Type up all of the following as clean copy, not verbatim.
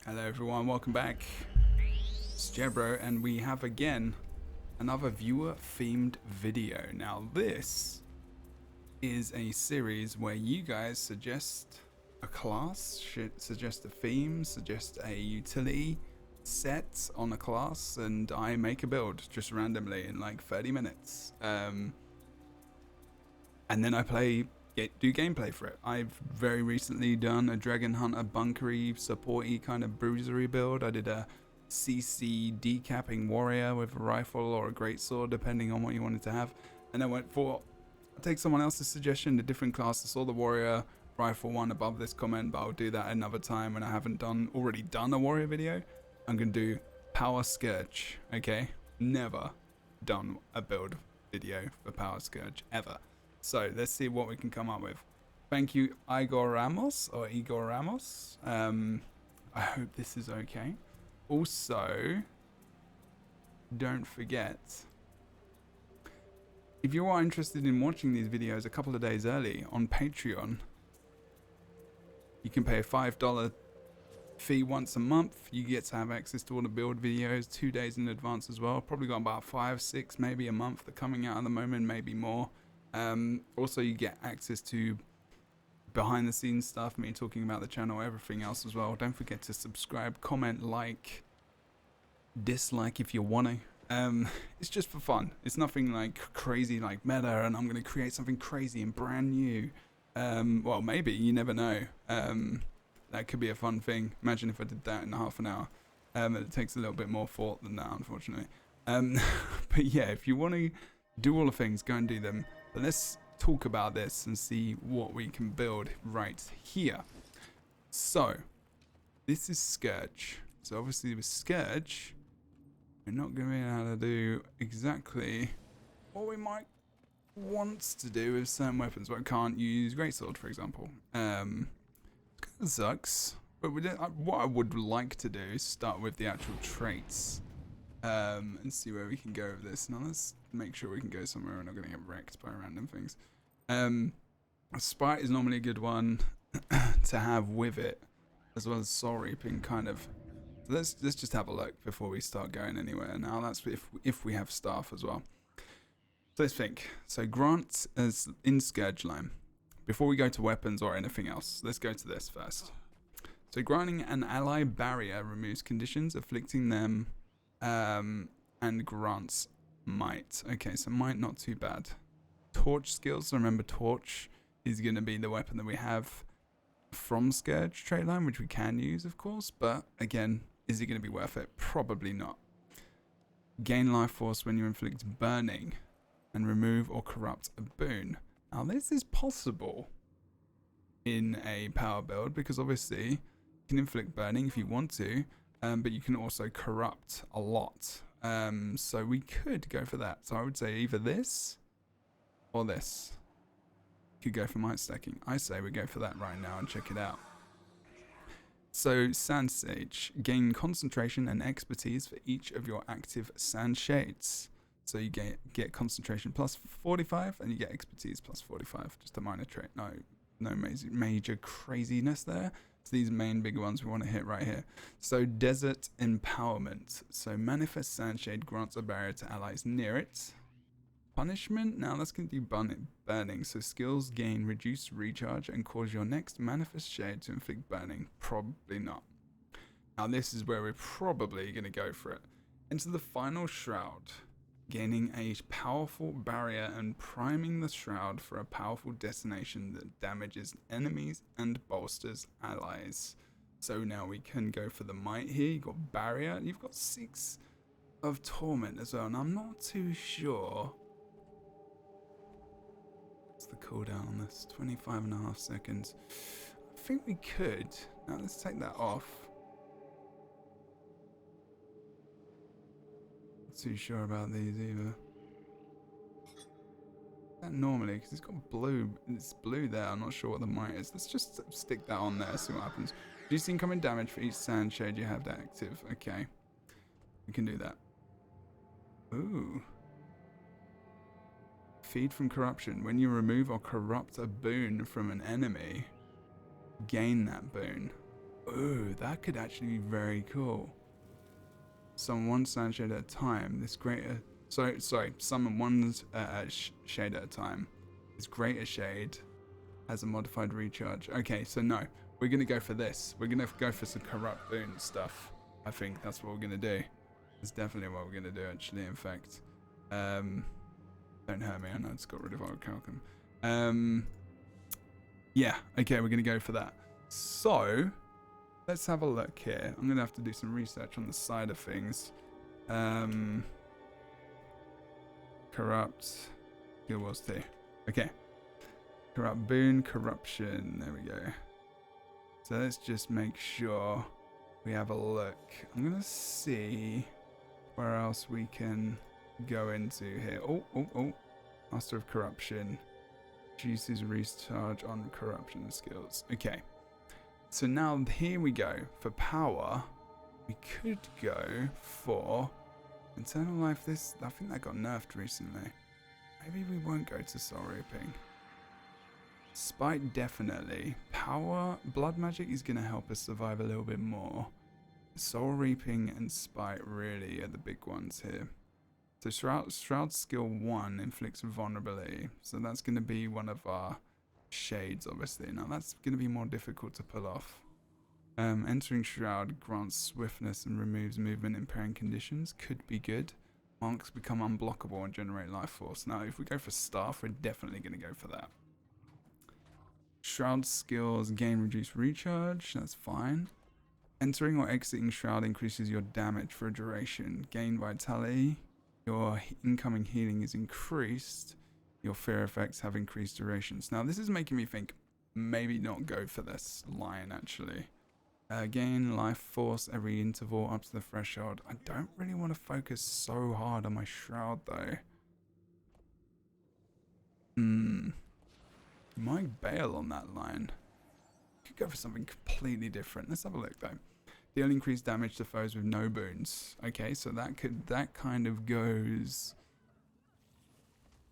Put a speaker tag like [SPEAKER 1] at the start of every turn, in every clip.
[SPEAKER 1] Hello everyone, welcome back. It's Jebro and we have again another viewer themed video. Now this is a series where you guys suggest a class, suggest a theme, suggest a utility set on a class, and I make a build just randomly in like 30 minutes. And then I do gameplay for it. I've very recently done a Dragon Hunter bunkery, supporty kind of bruisery build. I did a CC decapping warrior with a rifle or a greatsword, depending on what you wanted to have. And I went for, I'll take someone else's suggestion, a different class. I saw the warrior rifle one above this comment, but I'll do that another time when I haven't already done a warrior video. I'm gonna do power Scourge, okay? Never done a build video for power Scourge, ever. So let's see what we can come up with. Thank you, Igor Ramos. I hope this is okay. Also, don't forget, if you are interested in watching these videos a couple of days early on Patreon, you can pay a $5 fee once a month. You get to have access to all the build videos 2 days in advance as well. Probably got about 5, 6, maybe a month that are coming out at the moment, maybe more. Also, you get access to behind the scenes stuff, me talking about the channel, everything else as well. Don't forget to subscribe, comment, like, dislike if you want to. It's just for fun. It's nothing like crazy like meta and I'm going to create something crazy and brand new. Well, maybe, you never know. That could be a fun thing. Imagine if I did that in half an hour. It takes a little bit more thought than that, unfortunately. But yeah, if you want to do all the things, go and do them. But let's talk about this and see what we can build right here. So, this is Scourge. So obviously with Scourge, we're not going to be able to do exactly what we might want to do with certain weapons. But I can't use Greatsword, for example. It kind of sucks. But what I would like to do is start with the actual traits. And see where we can go with this. Now let's make sure we can go somewhere we're not going to get wrecked by random things. Spite is normally a good one to have with it, as well as soul reaping kind of. So let's just have a look before we start going anywhere. Now that's if we have staff as well. So let's think. So grant as in Scourge line. Before we go to weapons or anything else, let's go to this first. So granting an ally barrier removes conditions afflicting them. And grants might. Okay, so might not too bad. Torch skills. Remember, torch is going to be the weapon that we have from Scourge trait line, which we can use, of course. But again, is it going to be worth it? Probably not. Gain life force when you inflict burning and remove or corrupt a boon. Now, this is possible in a power build because obviously you can inflict burning if you want to. But you can also corrupt a lot. So we could go for that. So I would say either this or this. Could go for might stacking. I say we go for that right now and check it out. So Sand Sage. Gain concentration and expertise for each of your active sand shades. So you get concentration plus 45 and you get expertise plus 45. Just a minor trait. No major craziness there. It's these main big ones we want to hit right here. So Desert Empowerment. So Manifest Sandshade grants a barrier to allies near it. Punishment. Now that's going to do burning. So skills gain reduced recharge and cause your next Manifest Shade to inflict burning. Probably not. Now this is where we're probably going to go for it. Into the final Shroud. Gaining a powerful barrier and priming the shroud for a powerful detonation that damages enemies and bolsters allies. So now we can go for the might here. You've got barrier. You've got 6 of torment as well. And I'm not too sure. What's the cooldown on this? 25.5 seconds. I think we could. Now let's take that off. Too sure about these either. That normally, because it's got blue, it's blue there. I'm not sure what the might is. Let's just stick that on there, see what happens. Reduce incoming damage for each sand shade you have that active. Okay, we can do that. Ooh. Feed from corruption. When you remove or corrupt a boon from an enemy, gain that boon. Ooh, that could actually be very cool. Summon one sand shade at a time. This greater... Sorry. Summon one shade at a time. This greater shade has a modified recharge. Okay, so no. We're going to go for this. We're going to go for some corrupt boon stuff. I think that's what we're going to do. That's definitely what we're going to do, actually, in fact. Don't hurt me. I know it's got rid of our calcum. Yeah, okay, we're going to go for that. So, let's have a look here. I'm going to have to do some research on the side of things. Corrupt. Guild Wars 2. Okay. Corrupt boon, corruption. There we go. So let's just make sure we have a look. I'm going to see where else we can go into here. Oh. Master of Corruption. Reduces recharge on corruption skills. Okay. So now here we go. For power, we could go for Eternal Life. I think that got nerfed recently. Maybe we won't go to Soul Reaping. Spite definitely. Power, Blood Magic is going to help us survive a little bit more. Soul Reaping and Spite really are the big ones here. So Shroud skill 1 inflicts vulnerability. So that's going to be one of our shades, obviously. Now that's going to be more difficult to pull off. Entering Shroud grants swiftness and removes movement impairing conditions. Could be good. Monks become unblockable and generate life force. Now if we go for Staff, we're definitely going to go for that. Shroud skills gain reduced recharge. That's fine. Entering or exiting Shroud increases your damage for a duration. Gain vitality. Your incoming healing is increased. Your fear effects have increased durations. Now this is making me think maybe not go for this line actually. Gain life force every interval up to the threshold. I don't really want to focus so hard on my Shroud though. Might bail on that line. Could go for something completely different. Let's have a look though. Deal increased damage to foes with no boons. Okay, so that kind of goes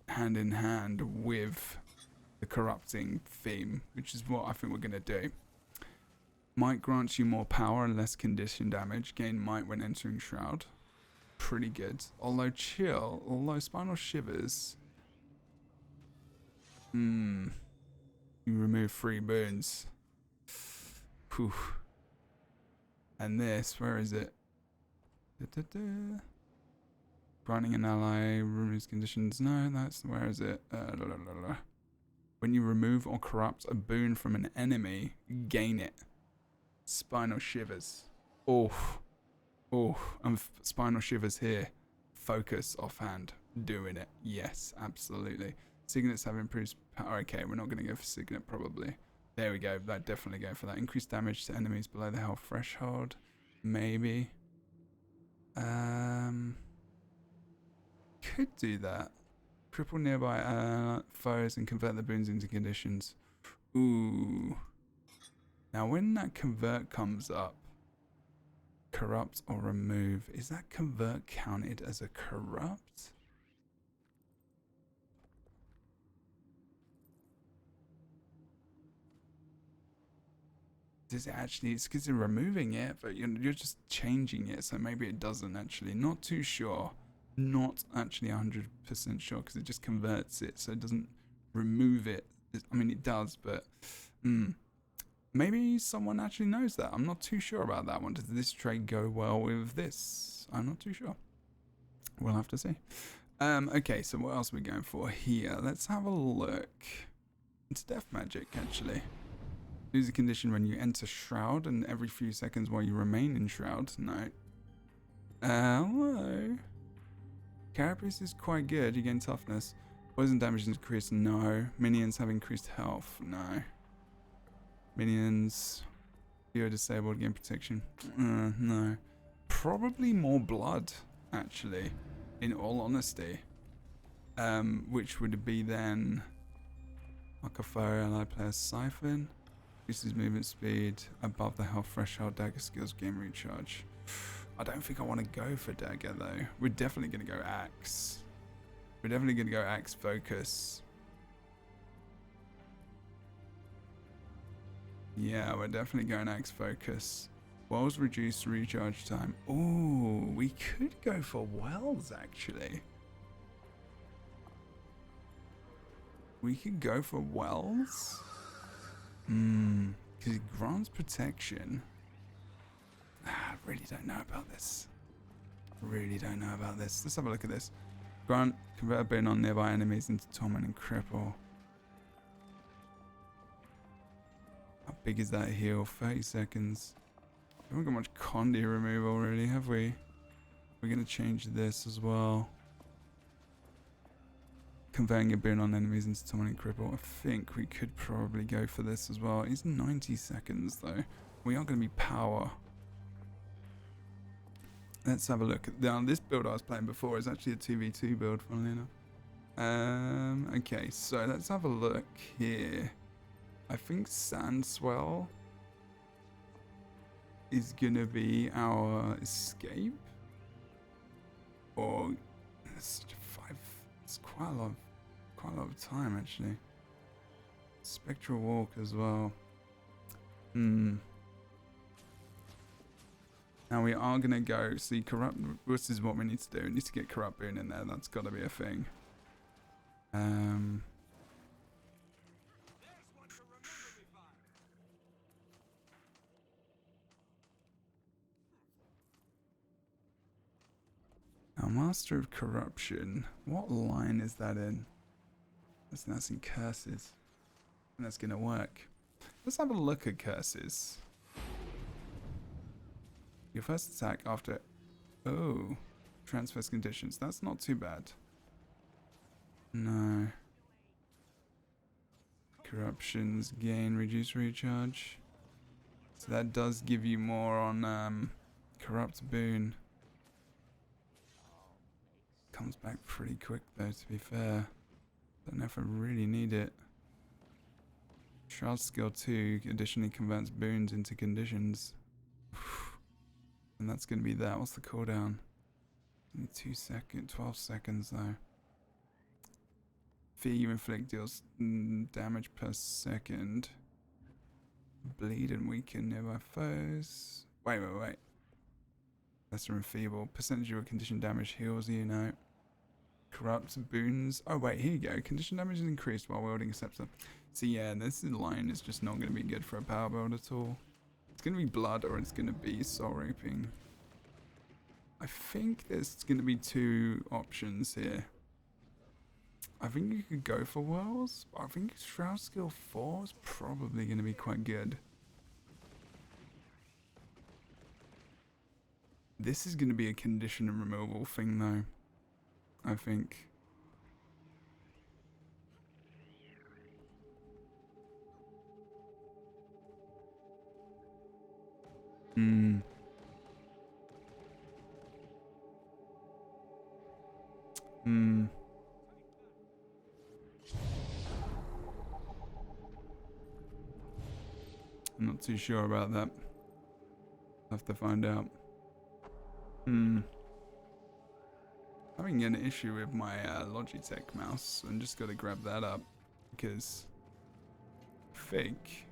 [SPEAKER 1] hand in hand with the corrupting theme, which is what I think we're gonna do. Might grants you more power and less condition damage. Gain might when entering Shroud. Pretty good. Although Spinal Shivers. You remove 3 boons. Whew. And this, where is it? Granting an ally removes conditions. No, where is it? When you remove or corrupt a boon from an enemy, gain it. Spinal Shivers. And Spinal Shivers here. Focus offhand. Doing it. Yes, absolutely. Signets have improved power. Okay, we're not going to go for Signet probably. There we go. That definitely go for that. Increased damage to enemies below the health threshold. Maybe. Could do that. Cripple nearby foes and convert the boons into conditions. Ooh. Now when that convert comes up, corrupt or remove, is that convert counted as a corrupt? Does it actually? It's because you're removing it, but you're just changing it, so maybe it doesn't actually. Not too sure. Not actually 100% sure because it just converts it, so it doesn't remove it. I mean, it does, but maybe someone actually knows that. I'm not too sure about that one. Does this trait go well with this? I'm not too sure. We'll have to see. Okay, so what else are we going for here? Let's have a look. It's death magic, actually. Lose a condition when you enter Shroud and every few seconds while you remain in Shroud. No. Hello. Carapace is quite good. You gain toughness. Poison damage increased. No. Minions have increased health. No. Minions. You're disabled. Gain protection. No. Probably more blood, actually. In all honesty. Which would be then... Akafari, ally player Siphon. Increases movement speed above the health threshold. Dagger skills gain recharge. I don't think I want to go for dagger though. We're definitely going to go axe. We're definitely going to go axe focus. Yeah, we're definitely going axe focus. Wells reduce recharge time. Oh, we could go for wells actually. We could go for wells. Because it grants protection. I really don't know about this. Let's have a look at this. Grant convert a boon on nearby enemies into torment and cripple. How big is that heal? 30 seconds. We haven't got much Condi removal really, have we? We're going to change this as well. Converting a boon on enemies into torment and cripple. I think we could probably go for this as well. It's 90 seconds though. We are going to be power. Let's have a look. Now, this build I was playing before is actually a 2v2 build, funnily enough. Okay, so let's have a look here. I think Sandswell is gonna be our escape. Or it's quite a lot of time actually. Spectral Walk as well. Now we are going to go see Corrupt. This is what we need to do. We need to get Corrupt Boon in there. That's got to be a thing. Now, Master of Corruption. What line is that in? That's in Curses. And that's going to work. Let's have a look at Curses. Your first attack after... Oh. Transfers conditions. That's not too bad. No. Corruptions. Gain. Reduce recharge. So that does give you more on Corrupt Boon. Comes back pretty quick though, to be fair. Don't know if I really need it. Shroud Skill 2 additionally converts boons into conditions. And that's going to be that. What's the cooldown? 12 seconds though. Fear you inflict deals damage per second. Bleed and weaken nearby foes. Wait. Lesser enfeeble. Percentage of your condition damage heals you now. Corrupt boons. Oh wait, here you go. Condition damage is increased while wielding a scepter. So yeah, this line is just not going to be good for a power build at all. It's going to be blood or it's going to be soul reaping. I think there's going to be two options here. I think you could go for wells, but I think Shroud Skill 4 is probably going to be quite good. This is going to be a condition removal thing though, I think. I'm not too sure about that. I'll have to find out. Having an issue with my Logitech mouse. I'm just gotta grab that up because I think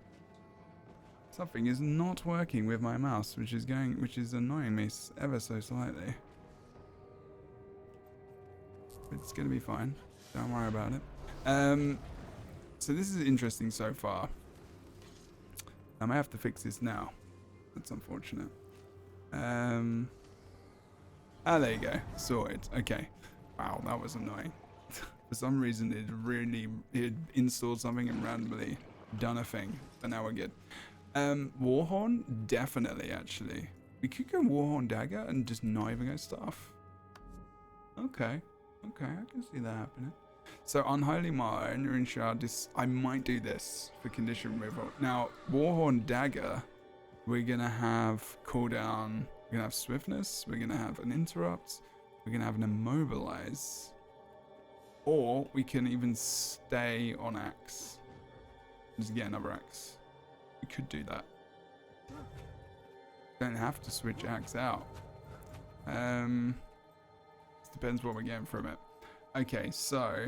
[SPEAKER 1] something is not working with my mouse, which is annoying me ever so slightly. It's gonna be fine. Don't worry about it. So this is interesting so far. I may have to fix this now. That's unfortunate. There you go. Sorted. Okay. Wow, that was annoying. For some reason, it installed something and randomly done a thing. But now we're good. Warhorn? Definitely, actually. We could go Warhorn Dagger and just not even go Staff. Okay. Okay, I can see that happening. So, Unholy Mar, Entering Shard, I might do this for condition removal. Now, Warhorn Dagger, we're going to have cooldown, we're going to have Swiftness, we're going to have an Interrupt, we're going to have an Immobilize, or we can even stay on Axe. Just get another Axe. We could do that. Don't have to switch Axe out. Depends what we're getting from it. Okay, so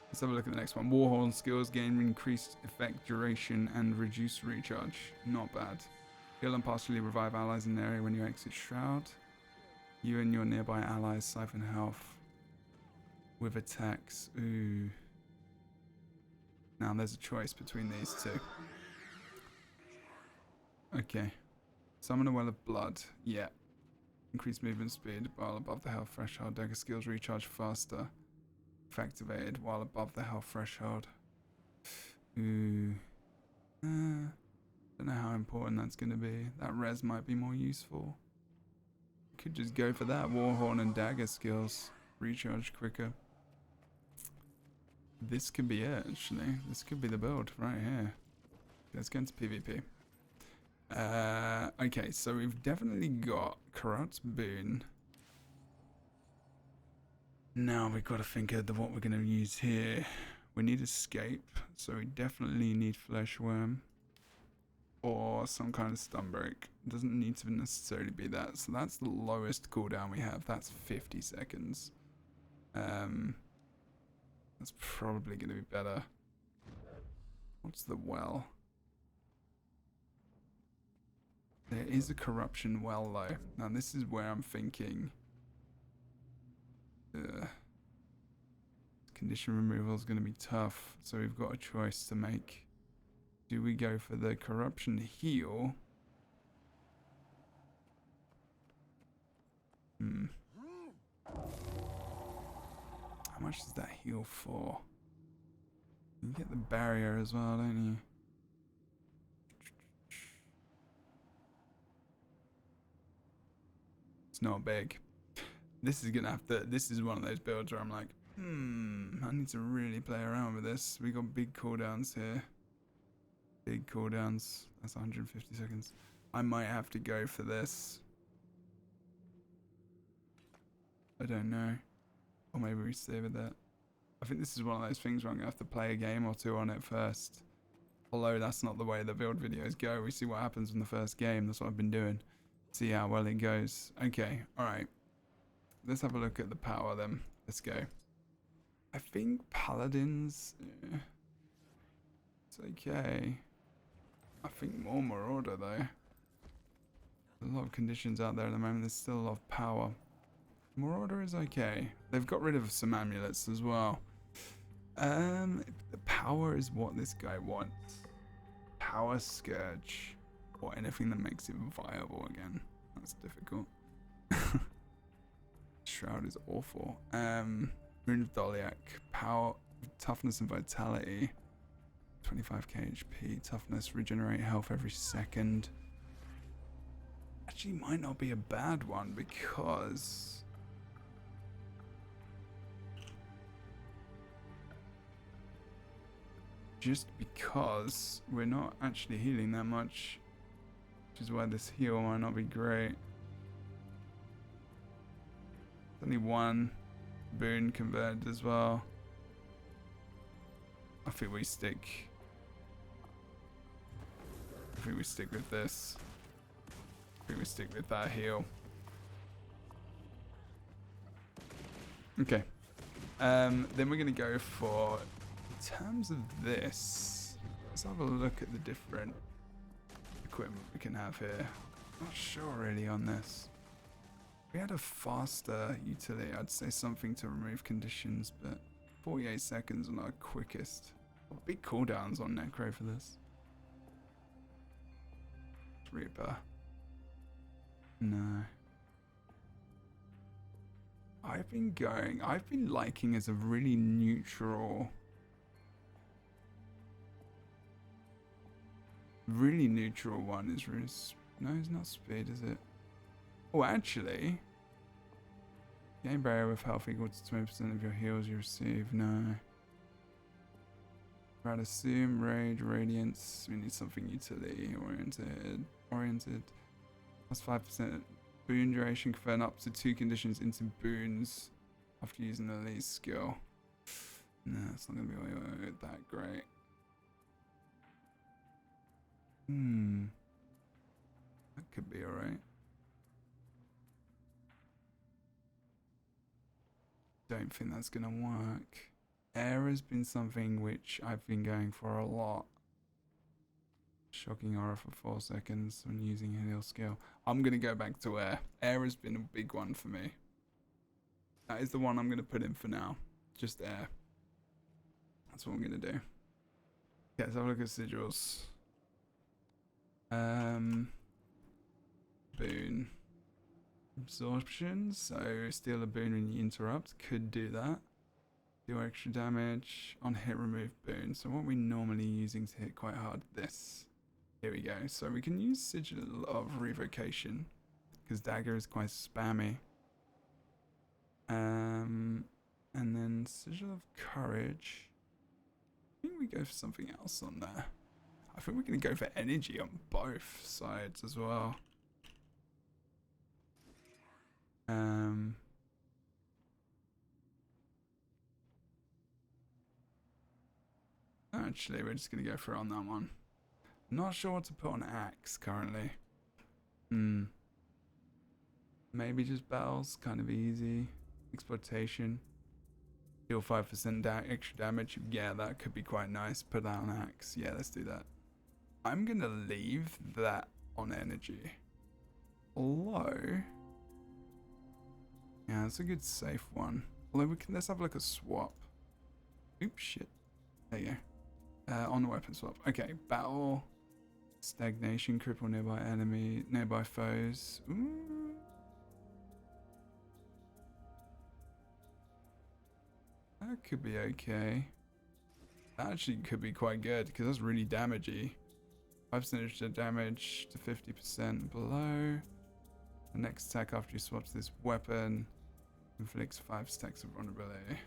[SPEAKER 1] let's have a look at the next one. Warhorn skills gain increased effect duration and reduced recharge. Not bad. Heal and partially revive allies in the area when you exit Shroud. You and your nearby allies siphon health with attacks. Ooh. Now there's a choice between these two. Okay. Summon a Well of Blood. Yeah. Increase movement speed while above the health threshold. Dagger skills recharge faster. If activated while above the health threshold. Ooh. Don't know how important that's going to be. That res might be more useful. Could just go for that. Warhorn and dagger skills. Recharge quicker. This could be it, actually. This could be the build right here. Let's get into PvP. Okay, so we've definitely got Corrupt Boon. Now we've got to think of what we're going to use here. We need Escape, so we definitely need Flesh Worm. Or some kind of stun break. It doesn't need to necessarily be that. So that's the lowest cooldown we have. That's 50 seconds. That's probably going to be better. What's the well? There is a corruption well though. Now this is where I'm thinking. Condition removal is going to be tough. So we've got a choice to make. Do we go for the corruption heal? How much does that heal for? You get the barrier as well, don't you? It's not big. This is gonna have to. This is one of those builds where I'm like, I need to really play around with this. We got big cooldowns here. Big cooldowns. That's 150 seconds. I might have to go for this. I don't know. Or maybe we stay with that. I think this is one of those things where I'm going to have to play a game or two on it first. Although that's not the way the build videos go. We see what happens in the first game. That's what I've been doing. See how well it goes. Okay, alright. Let's have a look at the power then. Let's go. I think Paladins... it's okay. I think more Marauder though. There's a lot of conditions out there at the moment. There's still a lot of power. Marauder is okay. They've got rid of some amulets as well. The power is what this guy wants. Power Scourge. Or anything that makes it viable again. That's difficult. Shroud is awful. Rune of Doliac. Power, toughness and vitality. 25k HP. Toughness, regenerate health every second. Actually might not be a bad one because... just because we're not actually healing that much, which is why this heal might not be great. Only one boon converted as well. I think we stick with this. I think we stick with that heal. Okay. Then we're gonna go for, in terms of this, let's have a look at the different equipment we can have here. Not sure really on this. If we had a faster utility, I'd say something to remove conditions, but 48 seconds on our quickest. Big cooldowns on Necro for this. Reaper. No. I've been liking as a really neutral one is really, no, it's not speed, is it? Oh, actually, gain barrier with health equal to 20% of your heals you receive. No. Right, assume rage, radiance. We need something utility oriented. Plus 5% boon duration, convert up to 2 conditions into boons after using the elite skill. No, it's not gonna be that great. That could be alright. Don't think that's gonna work. Air has been something which I've been going for a lot. Shocking aura for 4 seconds when using a heal skill. I'm going to go back to air. Air has been a big one for me. That is the one I'm going to put in for now. Just air. That's what I'm going to do. Okay, let's have a look at sigils. Boon. Absorption. So steal a boon when you interrupt. Could do that. Do extra damage on hit, remove boon. So what are we normally using to hit quite hard? This. Here we go. So we can use Sigil of Revocation because Dagger is quite spammy. And then Sigil of Courage. I think we go for something else on there. I think we're going to go for energy on both sides as well. Actually, we're just going to go for it on that one. Not sure what to put on Axe currently. Maybe just battles, kind of easy. Exploitation. Deal 5% extra damage. Yeah, that could be quite nice. Put that on Axe. Yeah, let's do that. I'm going to leave that on energy. Although... yeah, that's a good safe one. Although we can, let's have a look at swap. Oops, shit. There you go. On the weapon swap. Okay, battle... stagnation, cripple nearby foes. Ooh. That could be okay. That actually could be quite good because that's really damagey. 5% damage to 50% below. The next attack after you swap to this weapon inflicts 5 stacks of vulnerability.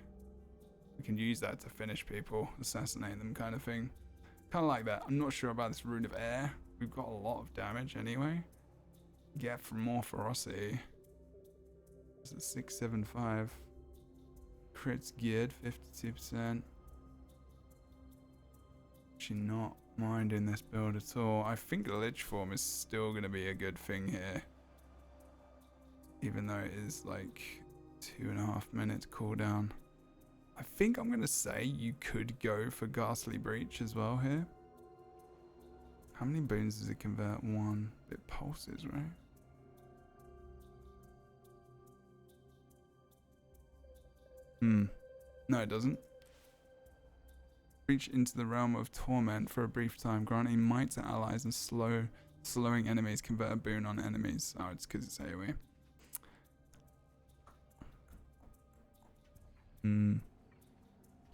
[SPEAKER 1] We can use that to finish people, assassinate them kind of thing. Kind of like that. I'm not sure about this Rune of Air. We've got a lot of damage anyway. Get from more ferocity. This is 675. Crits geared 52%. Actually not minding this build at all. I think Lich Form is still going to be a good thing here. Even though it is like 2.5 minutes cooldown. I think I'm going to say you could go for Ghastly Breach as well here. How many boons does it convert? 1. It pulses, right? No, it doesn't. Reach into the realm of torment for a brief time, granting might to allies and slowing enemies. Convert a boon on enemies. Oh, it's because it's AoE.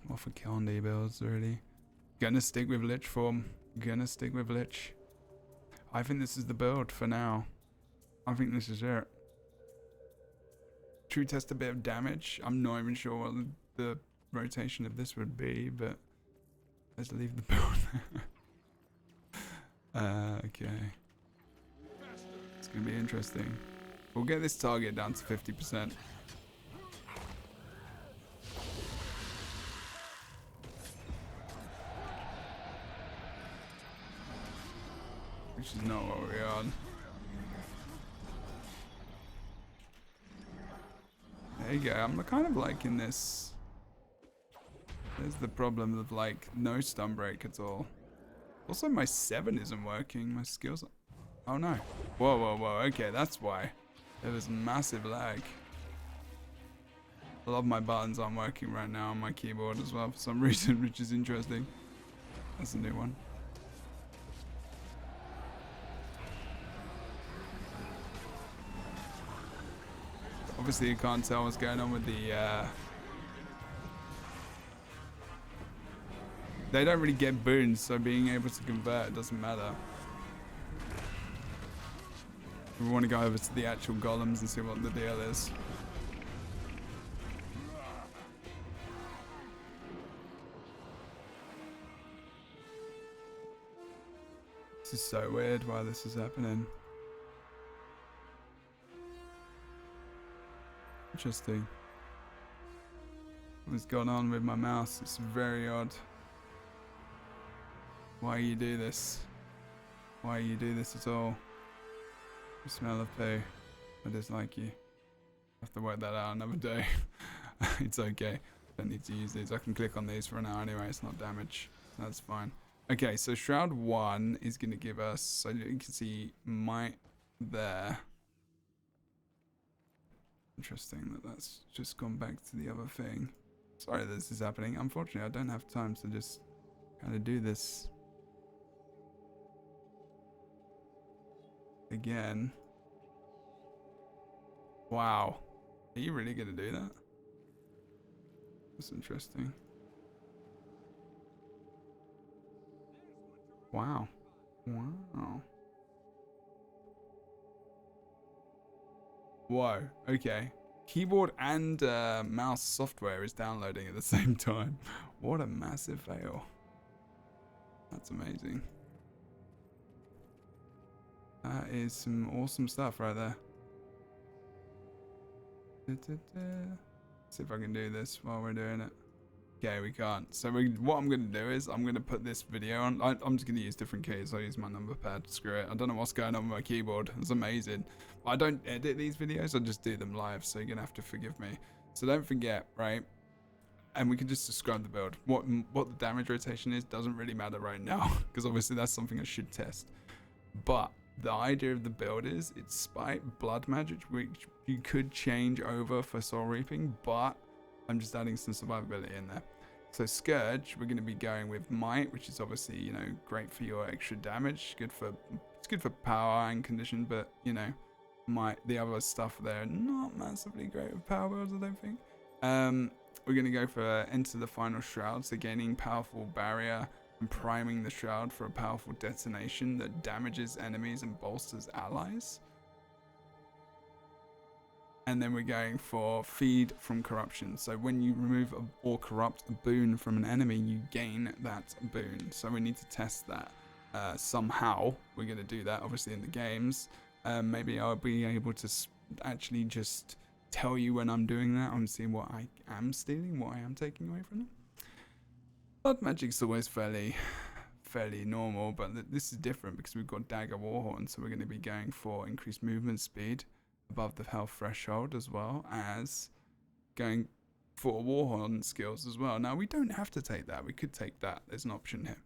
[SPEAKER 1] What for Killing builds, really? Gonna stick with Lich Form. Gonna stick with Lich. I think this is the build for now. I think this is it. True test a bit of damage. I'm not even sure what the rotation of this would be, but let's leave the build there. Okay. It's gonna be interesting. We'll get this target down to 50%. Which is not what we're on. There you go. I'm kind of liking this. There's the problem of like no stun break at all. Also, my 7 isn't working. My skills. Oh no. Whoa, whoa, whoa. Okay, that's why. There was massive lag. A lot of my buttons aren't working right now on my keyboard as well for some reason, which is interesting. That's a new one. Obviously, you can't tell what's going on with the. They don't really get boons, so being able to convert doesn't matter. We want to go over to the actual golems and see what the deal is. This is so weird why this is happening. Interesting. What's going on with my mouse? It's very odd. Why you do this? Why you do this at all? You smell of poo. I dislike you. I have to work that out another day. It's okay. Don't need to use these. I can click on these for an hour anyway. It's not damage. That's fine. Okay, so Shroud 1 is going to give us, so you can see might there. Interesting that that's just gone back to the other thing. Sorry that this is happening. Unfortunately, I don't have time to just kind of do this again. Wow. Are you really going to do that? That's interesting. Wow. Wow. Whoa. Okay. Keyboard and mouse software is downloading at the same time. What a massive fail. That's amazing. That is some awesome stuff right there. See if I can do this while we're doing it. Okay, we can't. So what I'm going to do is I'm going to put this video on. I'm just going to use different keys. I'll use my number pad. Screw it. I don't know what's going on with my keyboard. It's amazing. I don't edit these videos. I just do them live. So you're going to have to forgive me. So don't forget, right? And we can just describe the build. What the damage rotation is doesn't really matter right now. Because obviously that's something I should test. But the idea of the build is it's Spite, Blood Magic, which you could change over for Soul Reaping. But I'm just adding some survivability in there. So Scourge, we're going to be going with Might, which is obviously, you know, great for your extra damage. It's good for power and condition, but, you know, the other stuff there, not massively great with power builds, I don't think. We're going to go for Enter the Final Shroud, so gaining powerful barrier and priming the shroud for a powerful detonation that damages enemies and bolsters allies. And then we're going for Feed from Corruption. So when you remove or corrupt a boon from an enemy, you gain that boon. So we need to test that somehow. We're going to do that, obviously, in the games. Maybe I'll be able to actually just tell you when I'm doing that and see what I am stealing, what I am taking away from them. Blood Magic's always fairly normal, but this is different because we've got Dagger Warhorn. So we're going to be going for increased movement speed above the health threshold, as well as going for Warhorn skills as well. Now we don't have to take that, we could take that, there's an option here.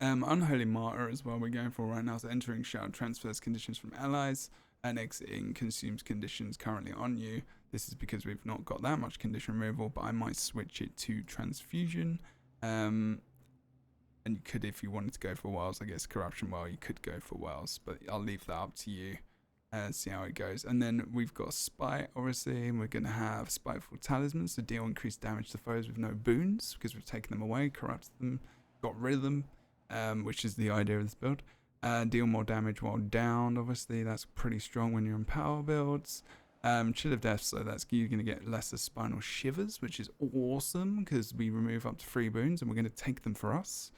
[SPEAKER 1] Unholy Martyr as well we're going for right now, so entering Shroud transfers conditions from allies and exiting consumes conditions currently on you. This is because we've not got that much condition removal, but I might switch it to transfusion. And you could, if you wanted to go for Wells, I guess Corruption Well, you could go for Wells, but I'll leave that up to you. See how it goes. And then we've got Spite, obviously, and we're going to have Spiteful Talismans to deal increased damage to foes with no boons, because we've taken them away, corrupted them, got rid of them, which is the idea of this build. Deal more damage while down, obviously, that's pretty strong when you're in power builds. Chill of Death, so that's you're going to get lesser spinal shivers, which is awesome, because we remove up to 3 boons, and we're going to take them for us,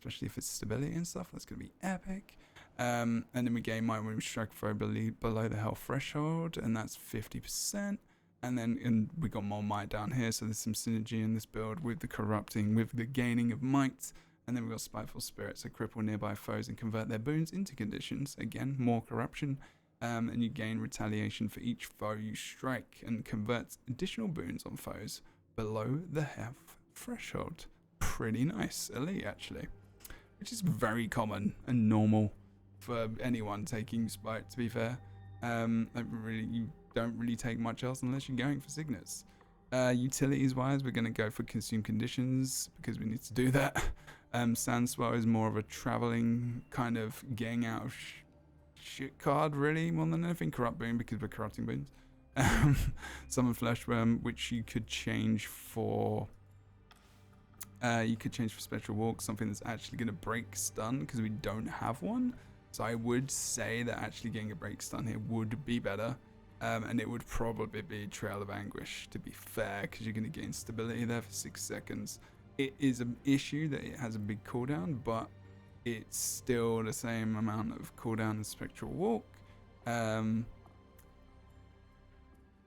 [SPEAKER 1] especially if it's stability and stuff. That's going to be epic. And then we gain Might when we strike foe below the health threshold, and that's 50%. And then we got more Might down here, so there's some synergy in this build with the corrupting, with the gaining of Might. And then we've got Spiteful Spirit, so cripple nearby foes and convert their boons into conditions. Again, more corruption. And you gain retaliation for each foe you strike, and converts additional boons on foes below the health threshold. Pretty nice, elite actually, which is very common and normal for anyone taking Spite, to be fair. You don't really take much else unless you're going for signets. Utilities wise, we're going to go for Consume Conditions because we need to do that. Sandswell is more of a traveling kind of getting out of shit card, really, more than anything. Corrupt Boon because we're corrupting boons. Summon Fleshworm, which you could change for. Spectral Walk, something that's actually going to break stun because we don't have one. So I would say that actually getting a break stun here would be better. And it would probably be Trail of Anguish, to be fair, because you're going to gain stability there for 6 seconds. It is an issue that it has a big cooldown, but it's still the same amount of cooldown as Spectral Walk. There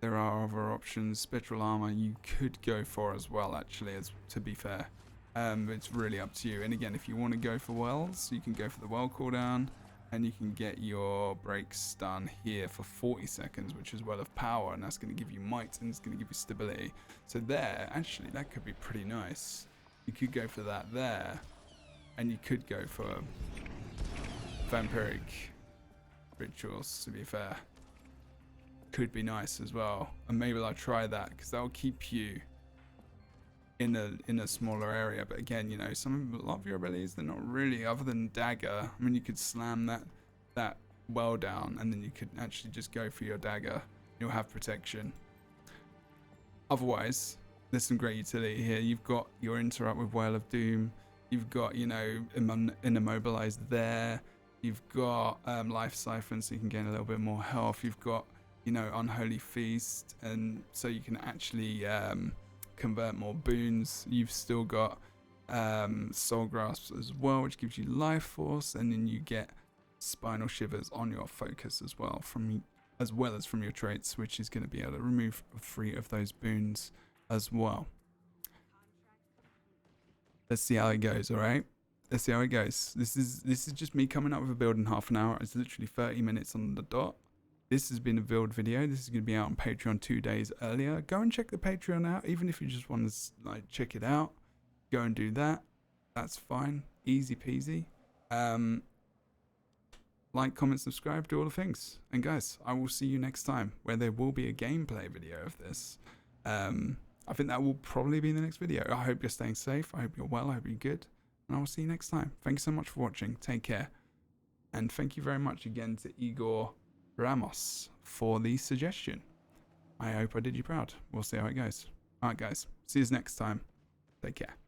[SPEAKER 1] are other options. Spectral Armor you could go for as well, actually, to be fair. It's really up to you. And again, if you want to go for Wells, you can go for the Well cooldown. And you can get your break stun here for 40 seconds, which is Well of Power, and that's going to give you Might, and it's going to give you stability. So there, actually, that could be pretty nice. You could go for that there. And you could go for vampiric rituals, to be fair. Could be nice as well. And maybe I'll try that, because that'll keep you in a smaller area. But again, you know, a lot of your abilities, they're not really, other than dagger. I mean, you could slam that well down, and then you could actually just go for your dagger. You'll have protection. Otherwise, there's some great utility here. You've got your interrupt with Whale of Doom. You've got, you know, immobilize there. You've got life siphon, so you can gain a little bit more health. You've got, you know, unholy feast, and so you can actually convert more boons. You've still got soul grasp as well, which gives you life force, and then you get spinal shivers on your focus as well as from your traits, which is going to be able to remove 3 of those boons as well. Let's see how it goes. All right, let's see how it goes. This is just me coming up with a build in half an hour. It's literally 30 minutes on the dot. This has been a build video. This is going to be out on Patreon 2 days earlier. Go and check the Patreon out, even if you just want to like check it out. Go and do that. That's fine. Easy peasy. Like, comment, subscribe, do all the things. And guys, I will see you next time, where there will be a gameplay video of this. I think that will probably be in the next video. I hope you're staying safe. I hope you're well. I hope you're good. And I will see you next time. Thank you so much for watching. Take care. And thank you very much again to Igor Ramos for the suggestion. I hope I did you proud. We'll see how it goes. Alright guys, see you next time. Take care.